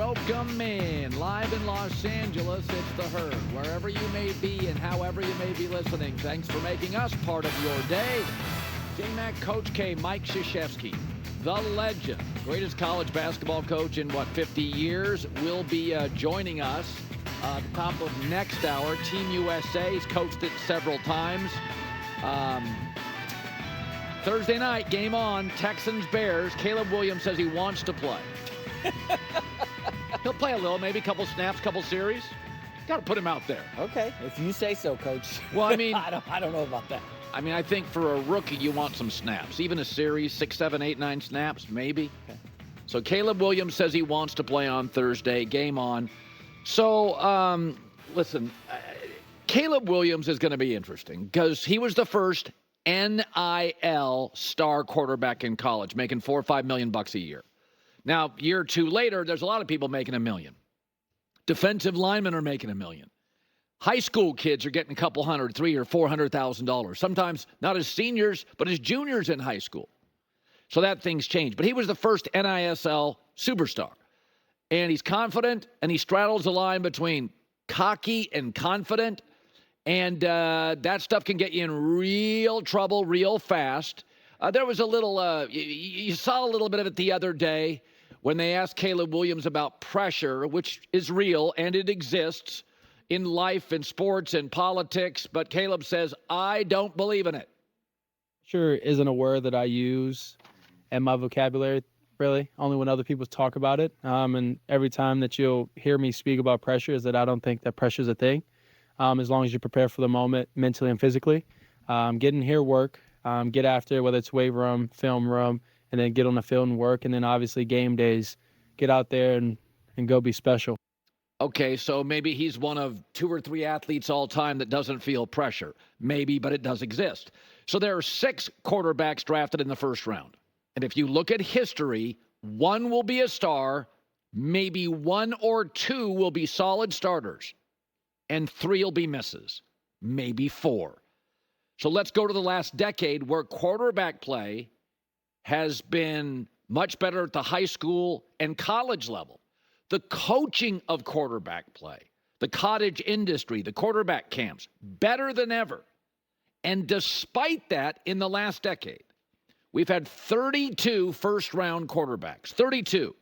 Welcome in. Live in Los Angeles, it's The Herd. Wherever you may be and however you may be listening, thanks for making us part of your day. J-Mac Coach K, Mike Krzyzewski, the legend, greatest college basketball coach in, 50 years, will be joining us at the top of next hour. Team USA, he's coached it several times. Thursday night, game on, Texans-Bears. Caleb Williams says he wants to play. He'll play a little, maybe a couple snaps, couple series. Got to put him out there. Okay, if you say so, Coach. Well, I mean, I don't know about that. I mean, I think for a rookie, you want some snaps. Even a series, 6, 7, 8, 9 snaps, maybe. Okay. So Caleb Williams says he wants to play on Thursday. Game on. So, listen, Caleb Williams is going to be interesting because he was the first NIL star quarterback in college, making $4 or $5 million a year. Now, year or two later, there's a lot of people making $1 million. Defensive linemen are making $1 million. High school kids are getting a couple hundred, $300,000 or $400,000. Sometimes not as seniors, but as juniors in high school. So that thing's changed. But he was the first NISL superstar. And he's confident, and he straddles the line between cocky and confident. And that stuff can get you in real trouble real fast. There was a little, you saw a little bit of it the other day when they asked Caleb Williams about pressure, which is real and it exists in life and sports and politics. But Caleb says, I don't believe in it. Sure isn't a word that I use in my vocabulary, really, only when other people talk about it. And every time that you'll hear me speak about pressure is that I don't think that pressure is a thing, as long as you prepare for the moment mentally and physically. Get in here, work, get after it, whether it's weight room, film room, and then get on the field and work. And then obviously game days, get out there and go be special. Okay, so maybe he's one of 2 or 3 athletes all time that doesn't feel pressure. Maybe, but it does exist. So there are 6 quarterbacks drafted in the first round. And if you look at history, 1 will be a star, maybe 1 or 2 will be solid starters, and 3 will be misses, maybe 4. So let's go to the last decade where quarterback play has been much better at the high school and college level. The coaching of quarterback play, the cottage industry, the quarterback camps, better than ever. And despite that, in the last decade, we've had 32 first-round quarterbacks, 32,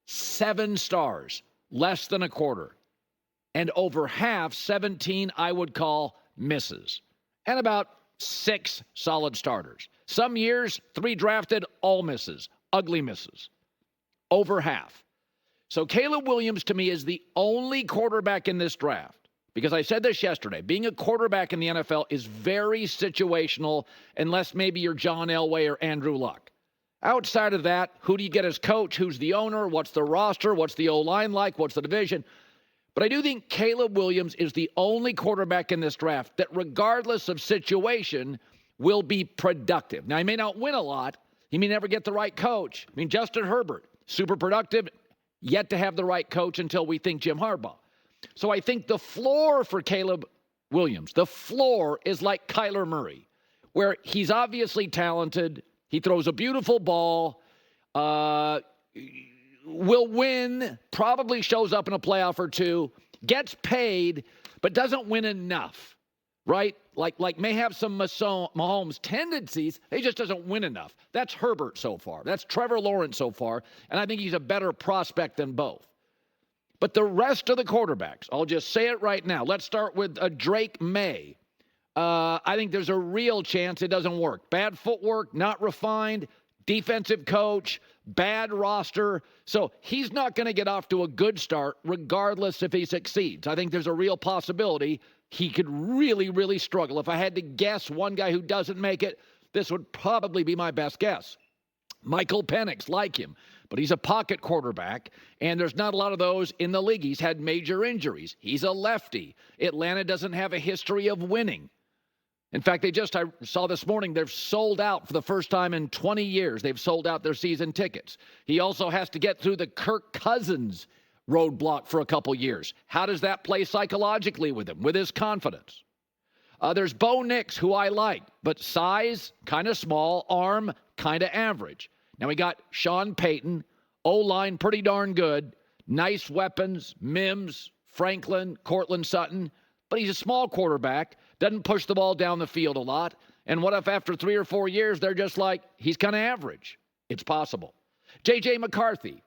7 stars, less than a quarter, and over half, 17, I would call misses, and about 6 solid starters. Some years, 3 drafted, all misses, ugly misses, over half. So Caleb Williams, to me, is the only quarterback in this draft, because I said this yesterday, being a quarterback in the NFL is very situational unless maybe you're John Elway or Andrew Luck. Outside of that, who do you get as coach? Who's the owner? What's the roster? What's the O-line like? What's the division? But I do think Caleb Williams is the only quarterback in this draft that, regardless of situation, will be productive. Now, he may not win a lot. He may never get the right coach. I mean, Justin Herbert, super productive, yet to have the right coach until we think Jim Harbaugh. So I think the floor for Caleb Williams, the floor is like Kyler Murray, where he's obviously talented. He throws a beautiful ball, will win, probably shows up in a playoff or 2, gets paid, but doesn't win enough, right? Like may have some Mahomes tendencies. He just doesn't win enough. That's Herbert so far. That's Trevor Lawrence so far, and I think he's a better prospect than both. But the rest of the quarterbacks, I'll just say it right now. Let's start with Drake May. I think there's a real chance it doesn't work. Bad footwork, not refined, defensive coach, bad roster. So he's not going to get off to a good start regardless if he succeeds. I think there's a real possibility he could really, really struggle. If I had to guess one guy who doesn't make it, this would probably be my best guess. Michael Penix, like him, but he's a pocket quarterback, and there's not a lot of those in the league. He's had major injuries. He's a lefty. Atlanta doesn't have a history of winning. In fact, I saw this morning, they've sold out for the first time in 20 years. They've sold out their season tickets. He also has to get through the Kirk Cousins roadblock for a couple years. How does that play psychologically with him, with his confidence? There's Bo Nix, who I like, but size, kind of small, arm, kind of average. Now we got Sean Payton, O-line pretty darn good, Nice weapons, Mims, Franklin, Cortland Sutton. But he's a small quarterback, doesn't push the ball down the field a lot. And what if after 3 or 4 years, they're just like, he's kind of average? It's possible. J.J. McCarthy,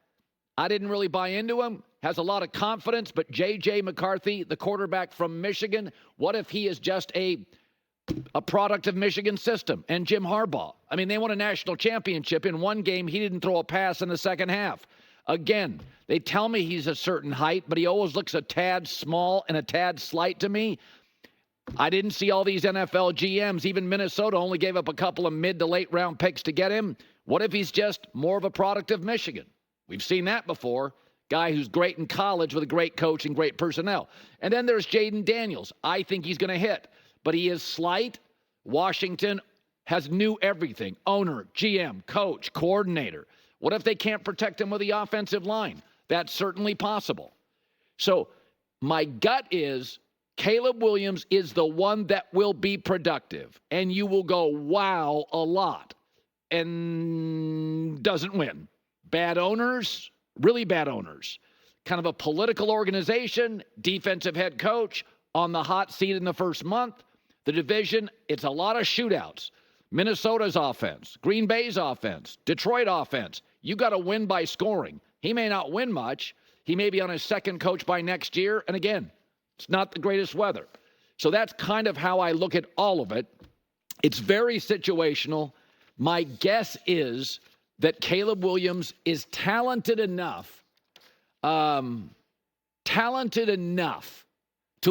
I didn't really buy into him. Has a lot of confidence, but J.J. McCarthy, the quarterback from Michigan, what if he is just a product of Michigan's system? And Jim Harbaugh, I mean, they won a national championship. In one game, he didn't throw a pass in the second half. Again, they tell me he's a certain height, but he always looks a tad small and a tad slight to me. I didn't see all these NFL GMs. Even Minnesota only gave up a couple of mid to late round picks to get him. What if he's just more of a product of Michigan? We've seen that before. Guy who's great in college with a great coach and great personnel. And then there's Jaden Daniels. I think he's going to hit, but he is slight. Washington has new everything. Owner, GM, coach, coordinator. What if they can't protect him with the offensive line? That's certainly possible. So my gut is Caleb Williams is the one that will be productive, and you will go, wow, a lot, and doesn't win. Bad owners, really bad owners. Kind of a political organization, defensive head coach on the hot seat in the first month. The division, it's a lot of shootouts. Minnesota's offense, Green Bay's offense, Detroit offense. You got to win by scoring. He may not win much. He may be on his second coach by next year. And again, it's not the greatest weather. So that's kind of how I look at all of it. It's very situational. My guess is that Caleb Williams is talented enough to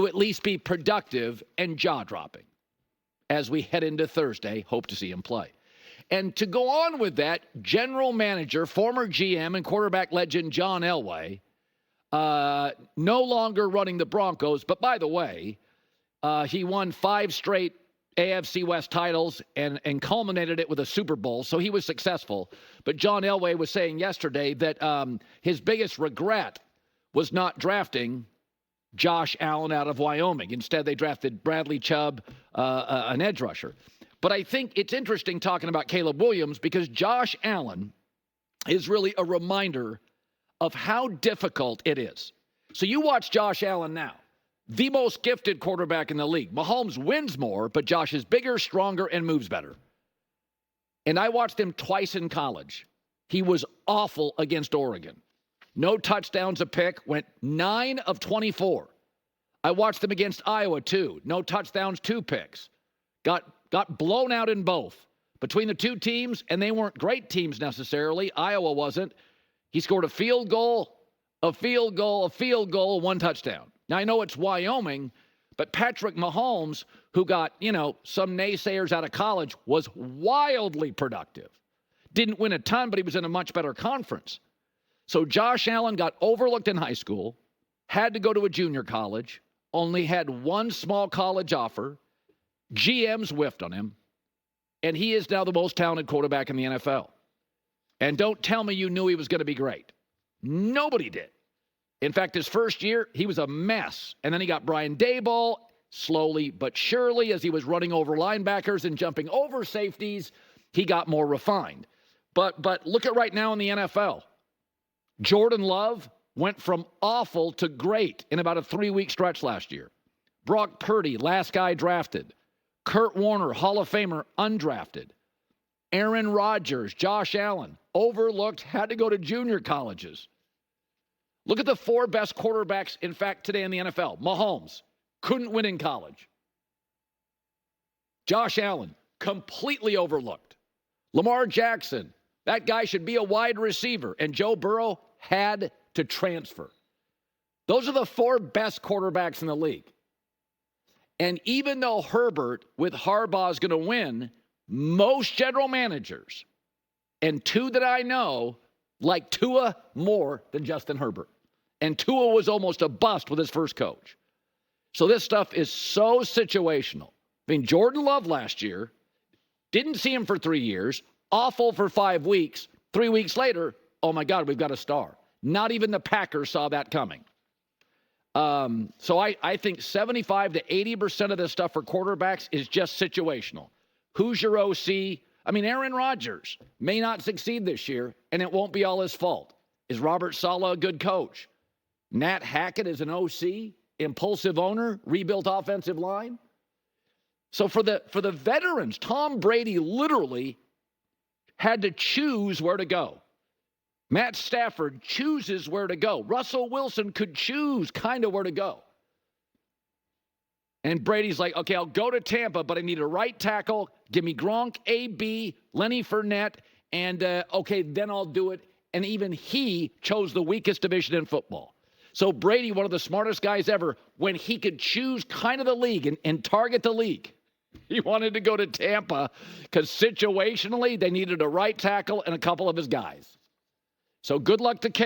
at least be productive and jaw-dropping. As we head into Thursday, hope to see him play. And to go on with that, general manager, former GM and quarterback legend John Elway, no longer running the Broncos. But by the way, he won 5 straight AFC West titles and culminated it with a Super Bowl. So he was successful. But John Elway was saying yesterday that his biggest regret was not drafting Josh Allen out of Wyoming. Instead, they drafted Bradley Chubb, an edge rusher. But I think it's interesting talking about Caleb Williams because Josh Allen is really a reminder of how difficult it is. So you watch Josh Allen now, the most gifted quarterback in the league. Mahomes wins more, but Josh is bigger, stronger, and moves better. And I watched him twice in college. He was awful against Oregon. No touchdowns, a pick, went 9 of 24. I watched them against Iowa, too. No touchdowns, 2 picks. Got blown out in both. Between the two teams, and they weren't great teams necessarily, Iowa wasn't, he scored a field goal, 1 touchdown. Now, I know it's Wyoming, but Patrick Mahomes, who got, some naysayers out of college, was wildly productive. Didn't win a ton, but he was in a much better conference. So Josh Allen got overlooked in high school, had to go to a junior college, only had 1 small college offer. GMs whiffed on him, and he is now the most talented quarterback in the NFL. And don't tell me you knew he was going to be great. Nobody did. In fact, his first year, he was a mess. And then he got Brian Daboll, slowly but surely, as he was running over linebackers and jumping over safeties, he got more refined. But look at right now in the NFL. Jordan Love went from awful to great in about a 3-week stretch last year. Brock Purdy, last guy drafted. Kurt Warner, Hall of Famer, undrafted. Aaron Rodgers, Josh Allen, overlooked, had to go to junior colleges. Look at the 4 best quarterbacks, in fact, today in the NFL. Mahomes, couldn't win in college. Josh Allen, completely overlooked. Lamar Jackson, that guy should be a wide receiver. And Joe Burrow had to transfer. Those are the 4 best quarterbacks in the league. And even though Herbert with Harbaugh is going to win, most general managers, and 2 that I know, like Tua more than Justin Herbert. And Tua was almost a bust with his first coach. So this stuff is so situational. I mean, Jordan Love last year, didn't see him for 3 years, awful for 5 weeks. 3 weeks later, oh my God, we've got a star. Not even the Packers saw that coming. So I think 75 to 80% of this stuff for quarterbacks is just situational. Who's your OC? I mean, Aaron Rodgers may not succeed this year, and it won't be all his fault. Is Robert Saleh a good coach? Nat Hackett is an OC, impulsive owner, rebuilt offensive line. So for the veterans, Tom Brady literally had to choose where to go. Matt Stafford chooses where to go. Russell Wilson could choose kind of where to go. And Brady's like, okay, I'll go to Tampa, but I need a right tackle. Give me Gronk, AB, Lenny Fournette, and okay, then I'll do it. And even he chose the weakest division in football. So Brady, one of the smartest guys ever, when he could choose kind of the league and target the league, he wanted to go to Tampa because situationally they needed a right tackle and a couple of his guys. So good luck to K.